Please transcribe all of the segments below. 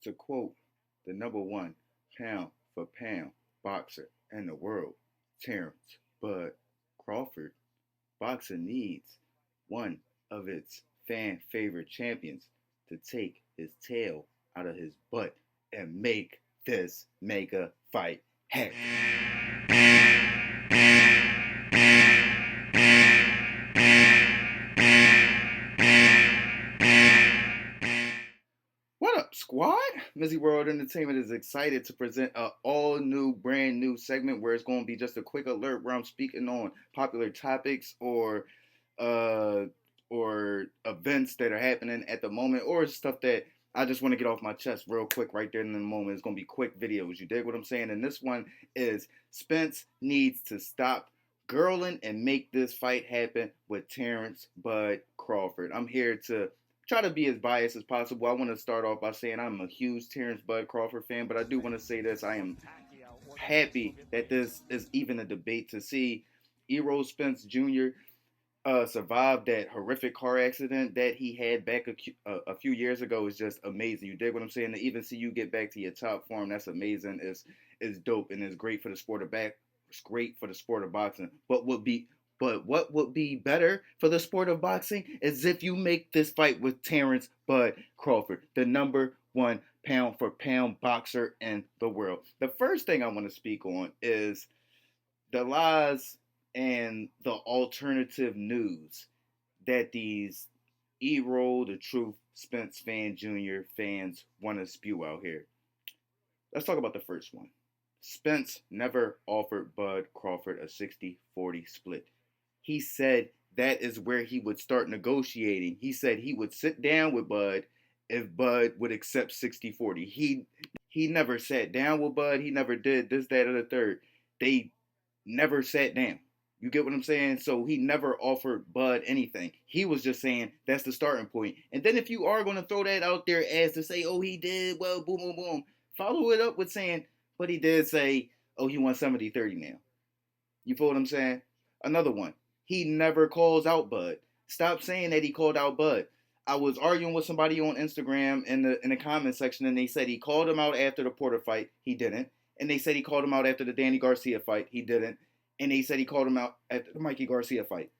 To quote the number one pound for pound boxer in the world, Terrance Bud Crawford, boxing needs one of its fan favorite champions to take his tail out of his butt and make this mega fight happen. What up, squad? MizzyWorld Entertainment is excited to present a all new, brand new segment where it's going to be just a quick alert where I'm speaking on popular topics uh or events that are happening at the moment or stuff that I just want to get off my chest real quick right there in the moment. It's going to be quick videos. You dig what I'm saying? And this one is Spence needs to stop girling and make this fight happen with Terrance Bud Crawford. I'm here to try to be as biased as possible. I want to start off by saying I'm a huge Terrance Bud Crawford fan, but I do want to say this. I am happy that this is even a debate to see Errol Spence Jr. Survived that horrific car accident that he had back a few years ago is just amazing. You dig what I'm saying? To even see you get back to your top form, that's amazing. It's dope and it's great for the sport of It's great for the sport of boxing. What would be better for the sport of boxing is if you make this fight with Terrance Bud Crawford, the number one pound for pound boxer in the world. The first thing I want to speak on is the lies and the alternative news that these E-Roll, the Truth, Spence Fan Jr. fans want to spew out here. Let's talk about the first one. Spence never offered Bud Crawford a 60-40 split. He said that is where he would start negotiating. He said he would sit down with Bud if Bud would accept 60-40. He never sat down with Bud. He never did this, that, or the third. They never sat down. You get what I'm saying? So he never offered Bud anything. He was just saying that's the starting point. And then if you are going to throw that out there as to say, oh, he did, well, boom, boom, boom, follow it up with saying, but he did say, oh, he won 70-30 now. You feel what I'm saying? Another one. He never calls out Bud. Stop saying that he called out Bud. I was arguing with somebody on Instagram in the comment section, and they said he called him out after the Porter fight. He didn't. And they said he called him out after the Danny Garcia fight. He didn't. And they said he called him out at the Mikey Garcia fight.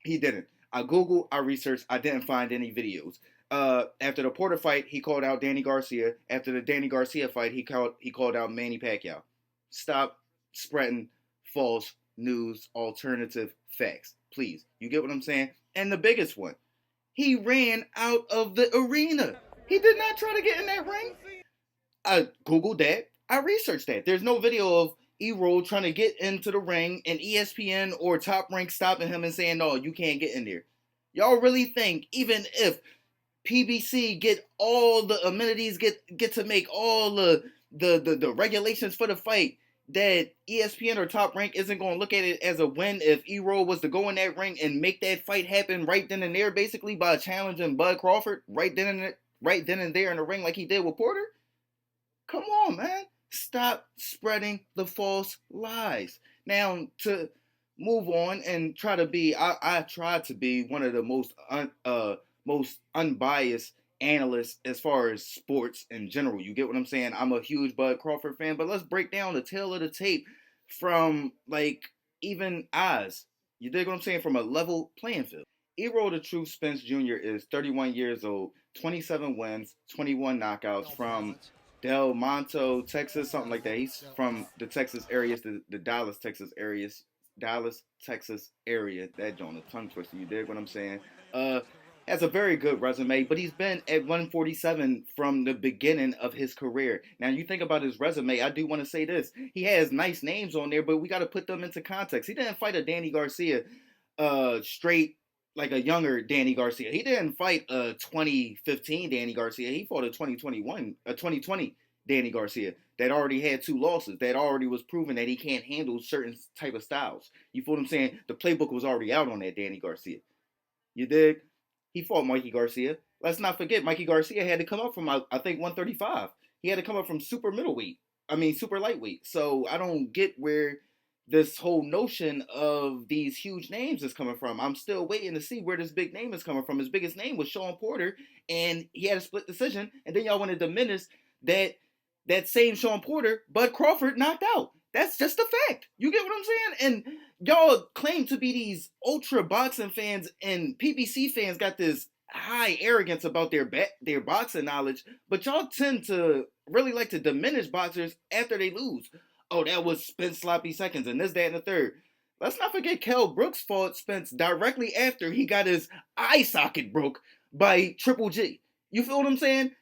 He didn't. I Googled, I researched, I didn't find any videos. After the Porter fight, he called out Danny Garcia. After the Danny Garcia fight, he called out Manny Pacquiao. Stop spreading false news, alternative facts. Please. You get what I'm saying? And the biggest one, he ran out of the arena. He did not try to get in that ring. I Googled that. I researched that. There's no video of E-Roll trying to get into the ring and ESPN or Top Rank stopping him and saying, no, you can't get in there. Y'all really think even if PBC get all the amenities, get to make all the regulations for the fight, that ESPN or Top Rank isn't going to look at it as a win if E-Roll was to go in that ring and make that fight happen right then and there, basically by challenging Bud Crawford right then and there in the ring like he did with Porter? Come on, man. Stop spreading the false lies. Now, to move on and try to be, I try to be one of the most unbiased analysts as far as sports in general. You get what I'm saying? I'm a huge Bud Crawford fan, but let's break down the tail of the tape from like even eyes. You dig what I'm saying? From a level playing field. E-Roll the Truth Spence Jr. is 31 years old, 27 wins, 21 knockouts from Del Monte, Texas, something like that. He's from the Texas areas, the Dallas, Texas areas. Dallas, Texas area. That joint, a tongue twister. You dig what I'm saying? Has a very good resume, but he's been at 147 from the beginning of his career. Now, you think about his resume, I do want to say this. He has nice names on there, but we got to put them into context. He didn't fight a Danny Garcia straight like a younger Danny Garcia. He didn't fight a 2015 Danny Garcia. He fought a 2020 Danny Garcia that already had 2 losses, that already was proven that he can't handle certain type of styles. You feel what I'm saying? The playbook was already out on that Danny Garcia. You dig? He fought Mikey Garcia. Let's not forget, Mikey Garcia had to come up from, I think, 135. He had to come up from super lightweight. So I don't get where this whole notion of these huge names is coming from. I'm still waiting to see where this big name is coming from. His biggest name was Sean Porter, and he had a split decision, and then y'all want to diminish that same Sean Porter, Bud Crawford knocked out. That's just a fact. You get what I'm saying? And y'all claim to be these ultra boxing fans, and PBC fans got this high arrogance about their boxing knowledge, but y'all tend to really like to diminish boxers after they lose. Oh, that was Spence sloppy seconds and this, that, and the third. Let's not forget Kell Brooks fought Spence directly after he got his eye socket broke by Triple G. You feel what I'm saying?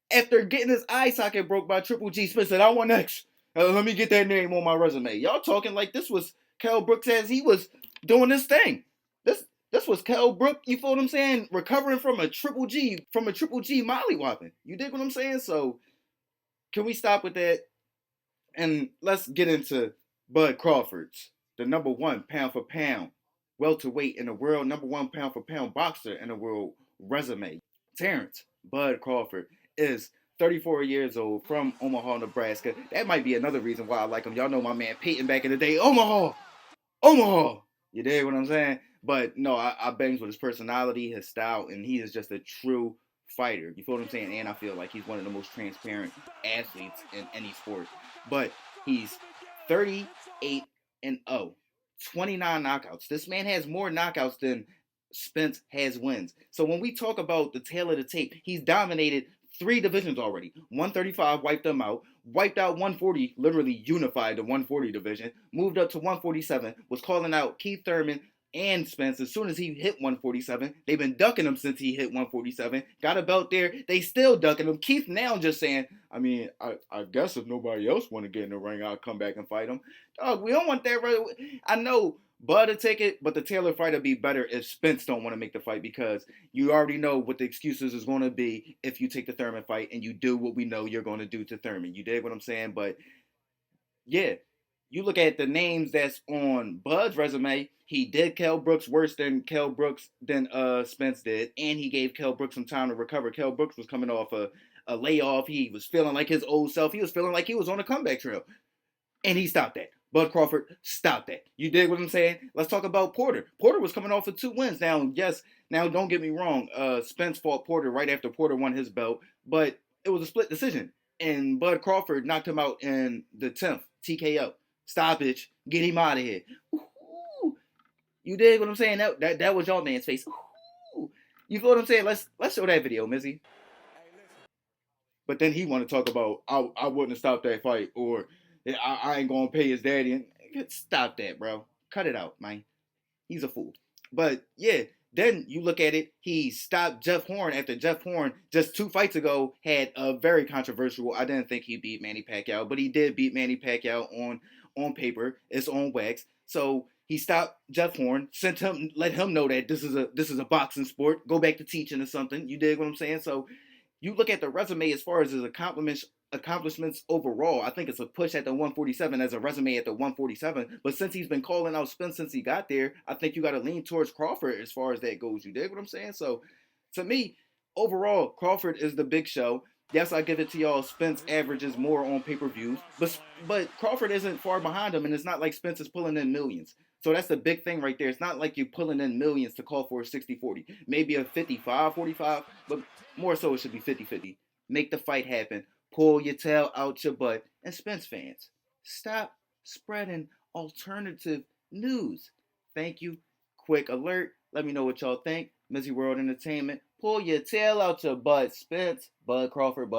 After getting his eye socket broke by Triple G, Spence said, I want next. Let me get that name on my resume. Y'all talking like this was Kell Brooks as he was doing this thing. This was Kell Brooks, you feel what I'm saying? Recovering from a Triple G mollywhopping. You dig what I'm saying? So can we stop with that? And let's get into Bud Crawford's, the number one pound for pound welterweight in the world, number one pound for pound boxer in the world resume. Terrance Bud Crawford is 34 years old from Omaha, Nebraska. That might be another reason why I like him. Y'all know my man Peyton back in the day. Omaha. You dig what I'm saying? But no, I bangs with his personality, his style, and he is just a true fighter. You feel what I'm saying? And I feel like he's one of the most transparent athletes in any sport. But he's 38 and 0, 29 knockouts. This man has more knockouts than Spence has wins. So when we talk about the tail of the tape, he's dominated 3 divisions already. 135 wiped them out. Wiped out 140, literally unified the 140 division. Moved up to 147, was calling out Keith Thurman and Spence as soon as he hit 147. They've been ducking him since he hit 147. Got a belt there. They still ducking him. Keith now just saying, I mean, I guess if nobody else want to get in the ring, I'll come back and fight him. Dog, we don't want that. Right? I know Bud will take it, but the Taylor fight will be better if Spence don't want to make the fight, because you already know what the excuses is going to be if you take the Thurman fight and you do what we know you're going to do to Thurman. You dig what I'm saying? But yeah, you look at the names that's on Bud's resume. He did Kell Brooks worse than Spence did, and he gave Kell Brooks some time to recover. Kell Brooks was coming off a layoff. He was feeling like his old self. He was feeling like he was on a comeback trail, and he stopped that. Bud Crawford stopped that. You dig what I'm saying? Let's talk about Porter. Porter was coming off of 2 wins. Now, yes, now don't get me wrong. Spence fought Porter right after Porter won his belt, but it was a split decision, and Bud Crawford knocked him out in the 10th TKO. Stoppage. Get him out of here. Ooh. You dig what I'm saying? That was your man's face. Ooh. You feel what I'm saying? Let's show that video, Mizzy. But then he want to talk about I wouldn't have stopped that fight, or I ain't gonna pay his daddy. And stop that, bro. Cut it out, man. He's a fool. But yeah, then you look at it. He stopped Jeff Horn after Jeff Horn just 2 fights ago had a very controversial. I didn't think he beat Manny Pacquiao, but he did beat Manny Pacquiao on paper. It's on wax. So he stopped Jeff Horn, let him know that this is a boxing sport. Go back to teaching or something. You dig what I'm saying? So you look at the resume as far as his accomplishments overall. I think it's a push at the 147 as a resume at the 147. But since he's been calling out Spence since he got there, I think you got to lean towards Crawford as far as that goes. You dig what I'm saying? So to me, overall, Crawford is the big show. Yes, I give it to y'all. Spence averages more on pay-per-views, but Crawford isn't far behind him, and it's not like Spence is pulling in millions. So that's the big thing right there. It's not like you're pulling in millions to call for a 60-40. Maybe a 55-45, but more so it should be 50-50. Make the fight happen. Pull your tail out your butt. And Spence fans, stop spreading alternative news. Thank you. Quick alert. Let me know what y'all think. MizzyWorld Entertainment. Pull your tail out your butt. Spence. Bud Crawford.